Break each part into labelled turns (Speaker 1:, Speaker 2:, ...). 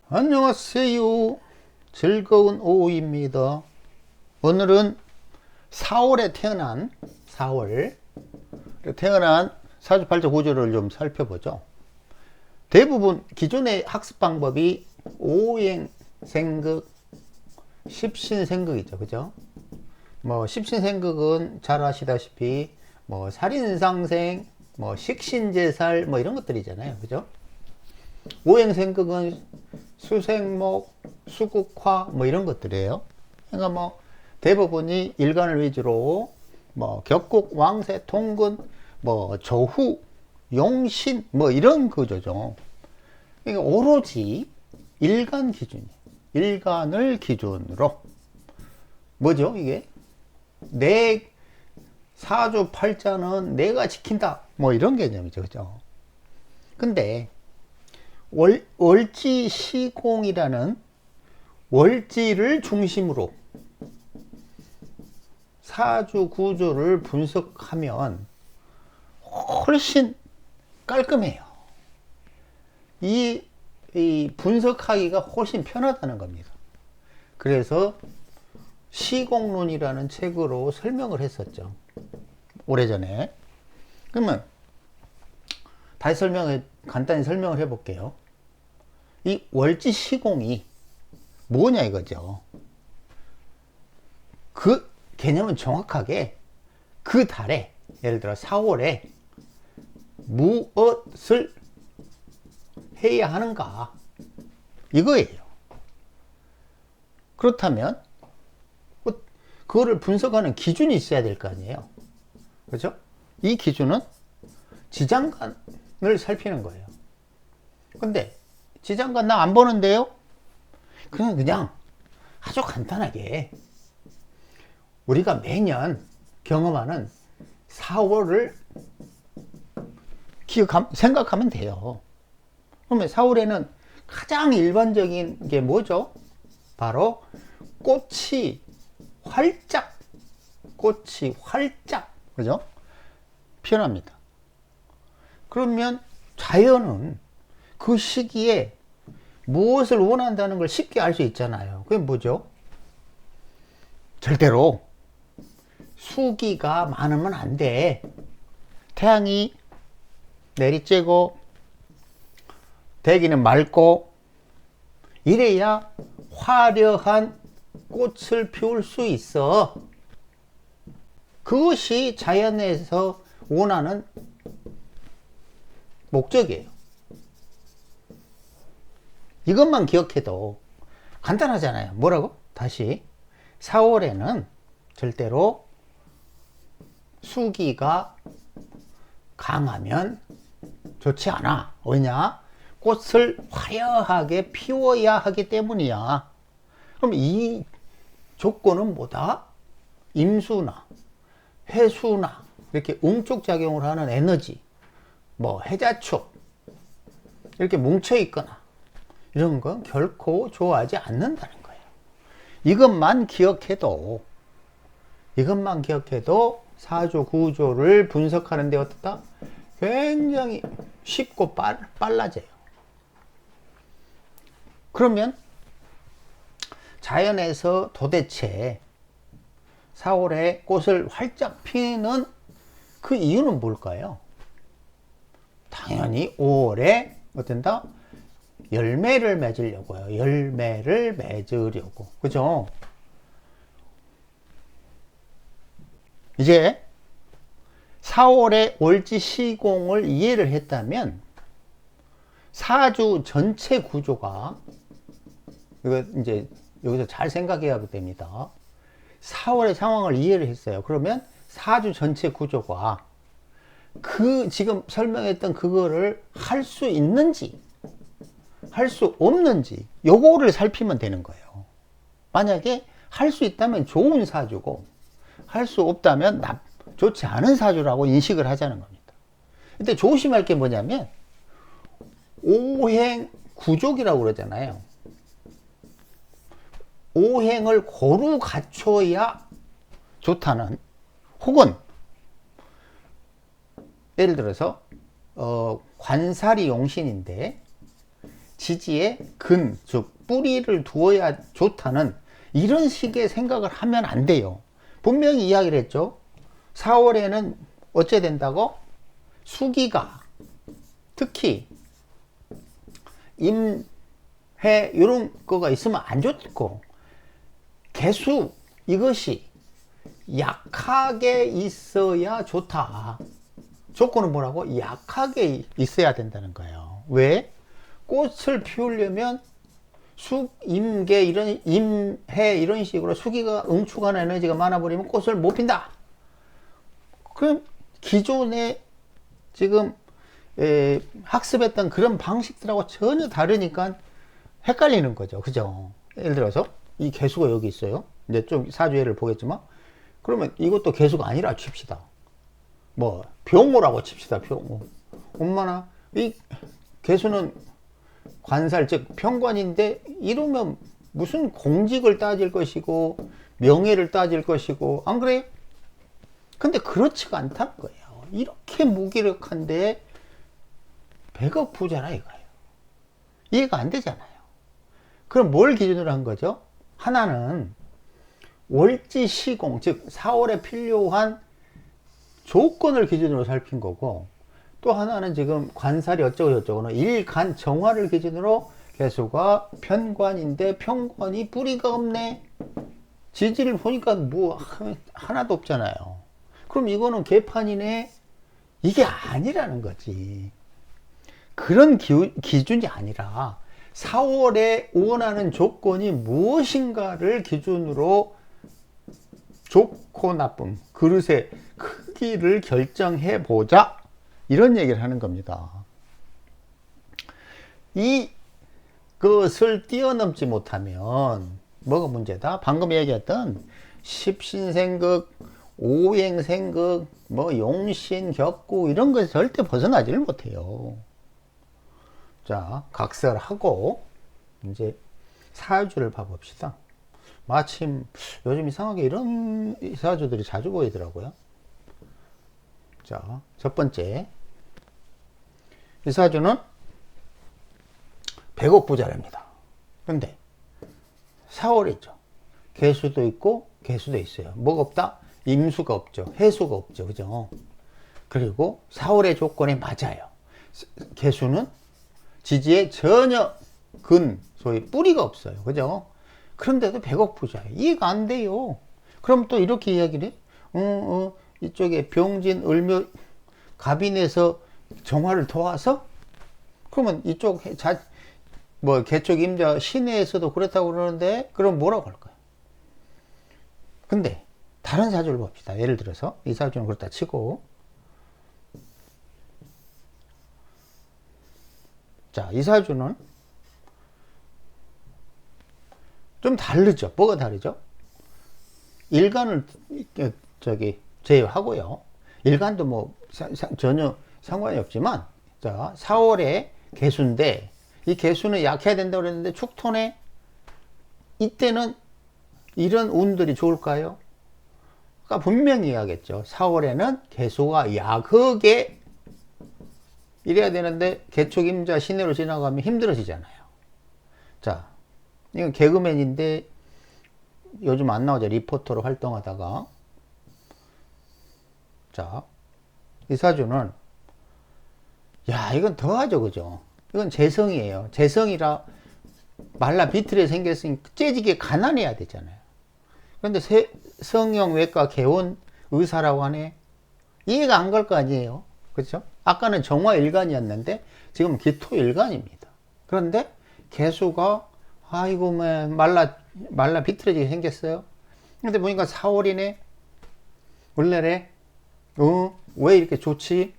Speaker 1: 안녕하세요. 즐거운 오후입니다. 오늘은 4월에 태어난 사주팔자 구조를 좀 살펴보죠. 대부분 기존의 학습 방법이 오행생극, 십신생극이죠. 그죠? 십신생극은 잘 아시다시피 살인상생, 식신제살 이런 것들이잖아요. 그죠? 오행생극은 수생목, 수국화 이런 것들이에요. 그러니까 대부분이 일간을 위주로 격국, 왕세, 통근, 조후, 용신 이런 구조죠. 그러니까 오로지 일간을 기준으로 뭐죠 이게? 내 사주 팔자는 내가 지킨다 이런 개념이죠. 그죠? 근데 월지 시공이라는 월지를 중심으로 사주 구조를 분석하면 훨씬 깔끔해요. 이 분석하기가 훨씬 편하다는 겁니다. 그래서 시공론이라는 책으로 설명을 했었죠. 오래전에. 그러면 간단히 설명을 해볼게요. 이 월지 시공이 뭐냐 이거죠. 그 개념은 정확하게 그 달에, 예를 들어 4월에 무엇을 해야 하는가 이거예요. 그렇다면 그거를 분석하는 기준이 있어야 될 거 아니에요. 그렇죠? 이 기준은 지장간을 살피는 거예요. 근데 지장간 나 안 보는데요? 그냥 아주 간단하게 우리가 매년 경험하는 4월을 생각하면 돼요. 그러면 4월에는 가장 일반적인 게 뭐죠? 바로 꽃이 활짝 그죠? 피어납니다. 그러면 자연은 그 시기에 무엇을 원한다는 걸 쉽게 알 수 있잖아요. 그게 뭐죠? 절대로 수기가 많으면 안 돼. 태양이 내리쬐고 대기는 맑고 이래야 화려한 꽃을 피울 수 있어. 그것이 자연에서 원하는 목적이에요. 이것만 기억해도 간단하잖아요. 뭐라고? 다시 4월에는 절대로 수기가 강하면 좋지 않아. 왜냐? 꽃을 화려하게 피워야 하기 때문이야. 그럼 이 조건은 뭐다? 임수나 해수나 이렇게 음축 작용을 하는 에너지, 해자축 이렇게 뭉쳐 있거나 이런 건 결코 좋아하지 않는다는 거예요. 이것만 기억해도 사주 구조를 분석하는 데 어떻다? 굉장히 쉽고 빨라져요. 그러면 자연에서 도대체 4월에 꽃을 활짝 피는 그 이유는 뭘까요? 당연히 5월에 어떤다? 열매를 맺으려고요. 그죠? 이제 4월에 월지 시공을 이해를 했다면 사주 전체 구조가 이거 이제 여기서 잘 생각해야 됩니다. 4월의 상황을 이해를 했어요. 그러면 사주 전체 구조가 지금 설명했던 그거를 할 수 있는지 할 수 없는지 요거를 살피면 되는 거예요. 만약에 할 수 있다면 좋은 사주고 할 수 없다면 좋지 않은 사주라고 인식을 하자는 겁니다. 근데 조심할 게 뭐냐면 오행 구족이라고 그러잖아요. 오행을 고루 갖춰야 좋다는, 혹은 예를 들어서 관살이 용신인데 지지에 근, 즉 뿌리를 두어야 좋다는 이런 식의 생각을 하면 안 돼요. 분명히 이야기를 했죠. 4월에는 어째 된다고? 수기가 특히 임해 이런 거가 있으면 안 좋고, 개수 이것이 약하게 있어야 좋다. 조건은 뭐라고? 약하게 있어야 된다는 거예요. 왜? 꽃을 피우려면 임계 이런 임해 이런 식으로 수기가 응축하는 에너지가 많아버리면 꽃을 못 핀다. 그럼 기존에 지금 학습했던 그런 방식들하고 전혀 다르니까 헷갈리는 거죠. 그죠? 예를 들어서 이 개수가 여기 있어요. 이제 좀 사주예를 보겠지만, 그러면 이것도 개수가 아니라 칩시다. 뭐 병호라고 칩시다. 병호. 엄마나 이 개수는 관살 즉 평관인데, 이러면 무슨 공직을 따질 것이고 명예를 따질 것이고, 안 그래? 근데 그렇지가 않다는 거예요. 이렇게 무기력한데 100억 부자라 이거예요. 이해가 안 되잖아요. 그럼 뭘 기준으로 한 거죠? 하나는 월지 시공, 즉 4월에 필요한 조건을 기준으로 살핀 거고, 또 하나는 지금 관살이 어쩌고 저쩌고는 일간 정화를 기준으로 개수가 편관인데 편관이 뿌리가 없네. 지지를 보니까 뭐 하나도 없잖아요. 그럼 이거는 개판이네. 이게 아니라는 거지. 그런 기준이 아니라 4월에 원하는 조건이 무엇인가를 기준으로 좋고 나쁨, 그릇의 크기를 결정해 보자, 이런 얘기를 하는 겁니다. 이것을 뛰어넘지 못하면 뭐가 문제다? 방금 얘기했던 십신생극, 오행생극, 뭐 용신, 격구 이런 것에 절대 벗어나지를 못해요. 자, 각설하고 이제 사주를 봐봅시다. 마침 요즘 이상하게 이런 사주들이 자주 보이더라고요. 자, 첫 번째, 이 사주는 100억 부자랍니다. 근데 4월이죠. 개수도 있고 개수도 있어요. 뭐가 없다? 임수가 없죠. 해수가 없죠. 그죠? 그리고 4월의 조건에 맞아요. 개수는 지지에 전혀 소위 뿌리가 없어요. 그죠? 그런데도 100억 부자예요. 이해가 안 돼요. 그럼 또 이렇게 이야기를 해? 이쪽에 병진, 을묘, 갑인에서 정화를 도와서? 그러면 이쪽 개척 임자 신해에서도 그렇다고 그러는데, 그럼 뭐라고 할까요? 근데 다른 사주를 봅시다. 예를 들어서 이 사주는 그렇다 치고, 자, 이 사주는 좀 다르죠. 뭐가 다르죠? 일간을 제외하고요. 일간도 뭐 전혀 상관이 없지만, 자, 4월에 개수인데, 이 개수는 약해야 된다고 그랬는데 축토네. 이때는 이런 운들이 좋을까요? 그러니까 분명히 이야기했죠. 4월에는 개수가 약하게 이래야 되는데 개축임자 신해로 지나가면 힘들어지잖아요. 자, 이건 개그맨인데 요즘 안 나오죠. 리포터로 활동하다가. 자, 이 사주는, 야, 이건 더하죠. 그죠? 이건 재성이에요. 재성이라 말라 비틀에 생겼으니 째지게 가난해야 되잖아요. 그런데 성형 외과 개원 의사라고 하네. 이해가 안 갈 거 아니에요. 그렇죠? 아까는 정화 일간이었는데 지금 기토 일간입니다. 그런데 개수가 아이고 말라 비틀어지게 생겼어요. 근데 보니까 4월이네. 원래래. 왜 이렇게 좋지?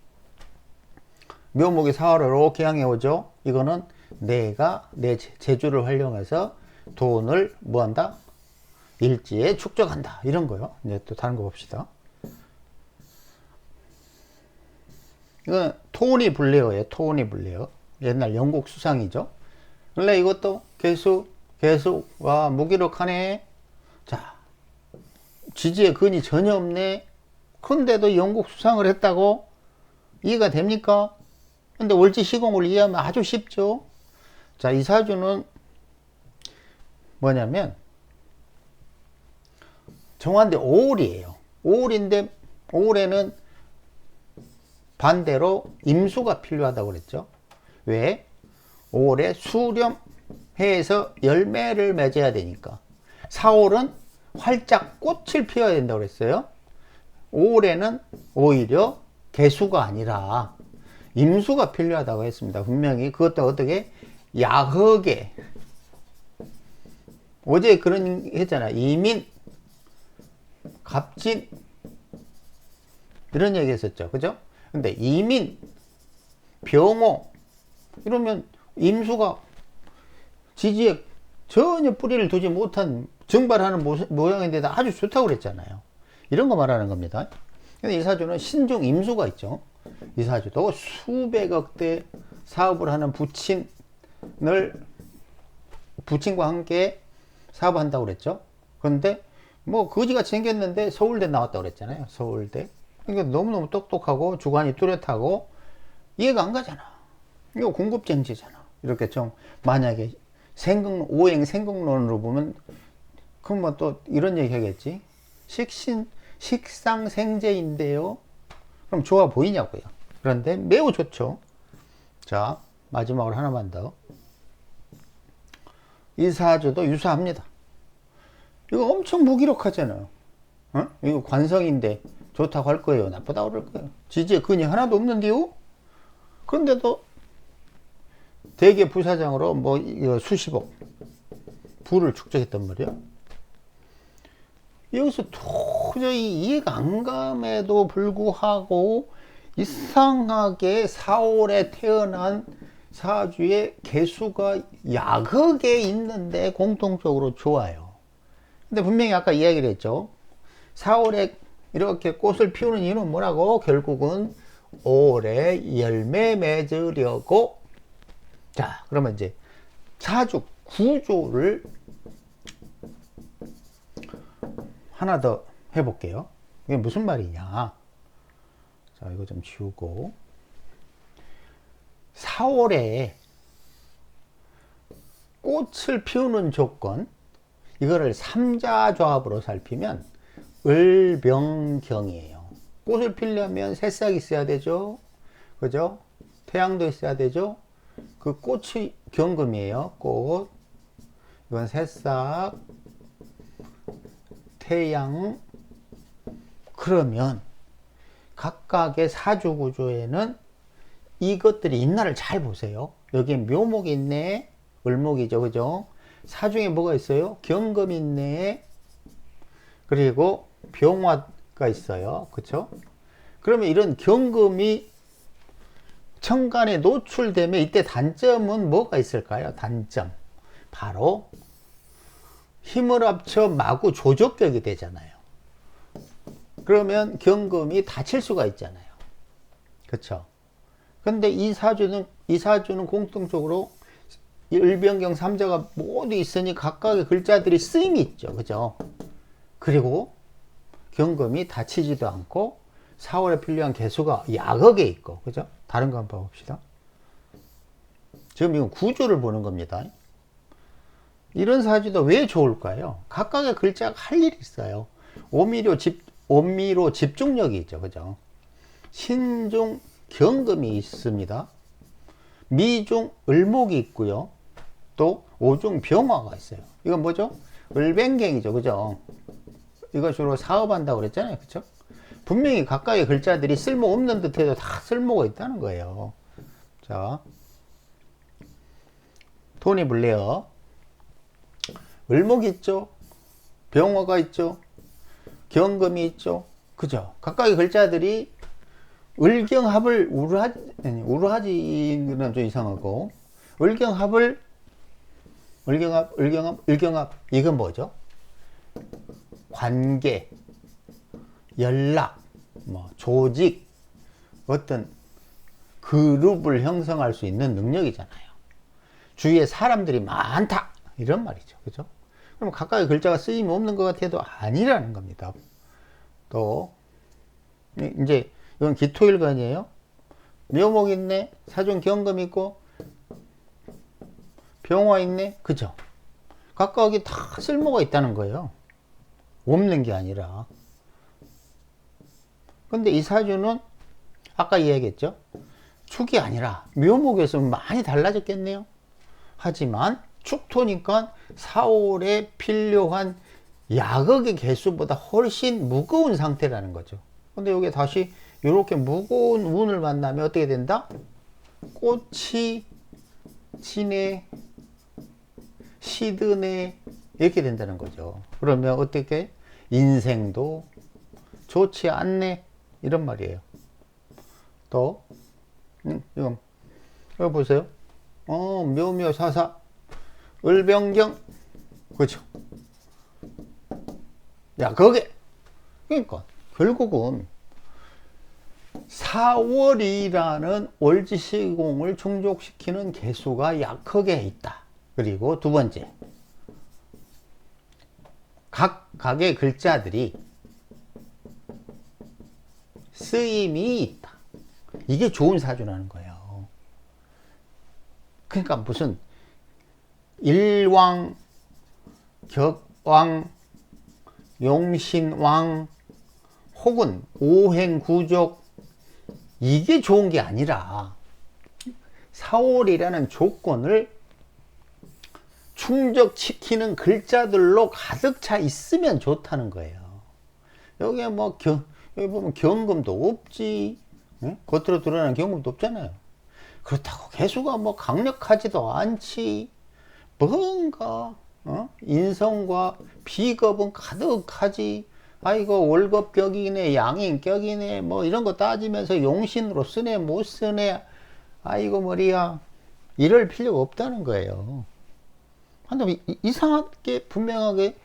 Speaker 1: 묘목이 4월을 이렇게 향해 오죠. 이거는 내가 내 재주를 활용해서 돈을 뭐한다? 일지에 축적한다. 이런 거요. 이제 또 다른 거 봅시다. 이건 토니 블레어예요. 토니 블레어. 옛날 영국 수상이죠. 원래 이것도 개수와 무기력하네. 자, 지지에 근이 전혀 없네. 그런데도 영국 수상을 했다고? 이해가 됩니까? 근데 월지 시공을 이해하면 아주 쉽죠. 자, 이 사주는 뭐냐면 정화인데 5월이에요. 5월인데 5월에는 반대로 임수가 필요하다고 그랬죠. 왜? 5월에 수렴해서 열매를 맺어야 되니까. 4월은 활짝 꽃을 피워야 된다고 그랬어요. 5월에는 오히려 개수가 아니라 임수가 필요하다고 했습니다. 분명히 그것도 어떻게 야흑에 어제 그런 했잖아. 이민, 갑진 이런 얘기 했었죠. 그죠? 근데 이민, 병호 이러면 임수가 지지에 전혀 뿌리를 두지 못한 증발하는 모양인데 아주 좋다고 그랬잖아요. 이런 거 말하는 겁니다. 근데 이 사주는 신중 임수가 있죠. 이 사주도 수백억 대 사업을 하는 부친과 함께 사업한다고 그랬죠. 그런데 뭐 거지같이 생겼는데 서울대 나왔다고 그랬잖아요. 서울대. 그러니까 너무너무 똑똑하고 주관이 뚜렷하고 이해가 안 가잖아. 이거 공급정지잖아. 이렇게 좀 만약에 오행 생각론으로 보면 그럼 뭐 또 이런 얘기 하겠지. 식상생재인데요. 그럼 좋아 보이냐고요. 그런데 매우 좋죠. 자, 마지막으로 하나만 더. 이 사주도 유사합니다. 이거 엄청 무기력하잖아요. 어? 이거 관성인데 좋다고 할 거예요? 나쁘다고 그럴 거예요? 지지에 근이 하나도 없는데요? 그런데도 대개 부사장으로 뭐 수십억 부를 축적했단 말이야. 여기서 도저히 이해가 안 감에도 불구하고 이상하게 4월에 태어난 사주의 개수가 야극에 있는데 공통적으로 좋아요. 근데 분명히 아까 이야기를 했죠. 4월에 이렇게 꽃을 피우는 이유는 뭐라고? 결국은 5월에 열매 맺으려고. 자, 그러면 이제 사주 구조를 하나 더 해볼게요. 이게 무슨 말이냐. 자, 이거 좀 지우고. 4월에 꽃을 피우는 조건, 이거를 삼자조합으로 살피면 을병경이에요. 꽃을 피려면 새싹이 있어야 되죠. 그죠? 태양도 있어야 되죠. 그 꽃이 경금이에요. 꽃. 이건 새싹, 태양. 그러면 각각의 사주 구조에는 이것들이 있나를 잘 보세요. 여기에 묘목이 있네. 을목이죠. 그죠? 사중에 뭐가 있어요? 경금이 있네. 그리고 병화가 있어요. 그쵸? 그러면 이런 경금이 천간에 노출되면 이때 단점은 뭐가 있을까요? 단점. 바로 힘을 합쳐 마구 조적격이 되잖아요. 그러면 경금이 다칠 수가 있잖아요. 그쵸? 근데 이 사주는 공통적으로 을병경 삼자가 모두 있으니 각각의 글자들이 쓰임이 있죠. 그죠? 그리고 경금이 다치지도 않고 4월에 필요한 개수가 야극에 있고. 그죠? 다른 거 한번 봅시다. 지금 이건 구조를 보는 겁니다. 이런 사주도 왜 좋을까요? 각각의 글자가 할 일이 있어요. 오미로 집중력이 있죠. 그죠? 신중 경금이 있습니다. 미중 을목이 있고요. 또 오중 병화가 있어요. 이건 뭐죠? 을뱅갱이죠. 그죠? 이거 주로 사업한다고 그랬잖아요. 그쵸? 분명히 각각의 글자들이 쓸모없는 듯해도 다 쓸모가 있다는 거예요. 자, 돈이 불래요. 을목이 있죠. 병화가 있죠. 경금이 있죠. 그죠? 각각의 글자들이 을경합을 우르하지는 좀 이상하고 을경합 이건 뭐죠? 관계, 연락, 뭐 조직, 어떤 그룹을 형성할 수 있는 능력이잖아요. 주위에 사람들이 많다 이런 말이죠. 그죠? 그럼 각각의 글자가 쓰임이 없는 것 같아도 아니라는 겁니다. 또 이제 이건 기토일간이에요. 묘목 있네. 사중 경금 있고 병화 있네? 그죠? 각각이 다 쓸모가 있다는 거예요. 없는 게 아니라. 근데 이 사주는 아까 이야기했죠? 축이 아니라 묘목에서 많이 달라졌겠네요. 하지만 축토니까 4월에 필요한 야극의 개수보다 훨씬 무거운 상태라는 거죠. 근데 여기 다시 이렇게 무거운 운을 만나면 어떻게 된다? 꽃이 지네, 시드네, 이렇게 된다는 거죠. 그러면 어떻게? 인생도 좋지 않네, 이런 말이에요. 또 이거 보세요. 묘묘사사 을병경, 그렇죠? 야, 그게 그러니까 결국은 4월이라는 월지시공을 충족시키는 개수가 약하게 있다. 그리고 두 번째, 각각의 글자들이 쓰임이 있다. 이게 좋은 사주라는 거예요. 그러니까 무슨 일왕, 격왕, 용신왕 혹은 오행구족, 이게 좋은 게 아니라 4월이라는 조건을 충족시키는 글자들로 가득 차 있으면 좋다는 거예요. 여기에 뭐 여기 보면 경금도 없지, 응? 겉으로 드러나는 경금도 없잖아요. 그렇다고 개수가 뭐 강력하지도 않지. 뭔가 인성과 비겁은 가득하지. 아이고 월급격이네, 양인격이네, 뭐 이런 거 따지면서 용신으로 쓰네 못 쓰네, 아이고 머리야, 이럴 필요가 없다는 거예요. 근데 이상하게 분명하게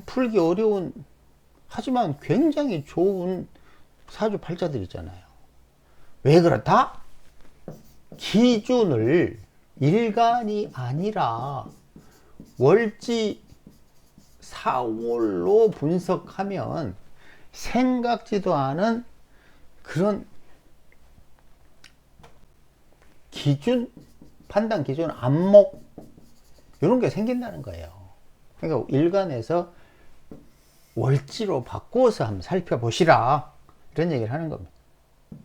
Speaker 1: 풀기 어려운, 하지만 굉장히 좋은 사주팔자들 있잖아요. 왜 그렇다? 기준을 일간이 아니라 월지 4월로 분석하면 생각지도 않은 그런 기준, 판단 기준, 안목, 이런 게 생긴다는 거예요. 그러니까 일간에서 월지로 바꿔서 한번 살펴보시라, 이런 얘기를 하는 겁니다.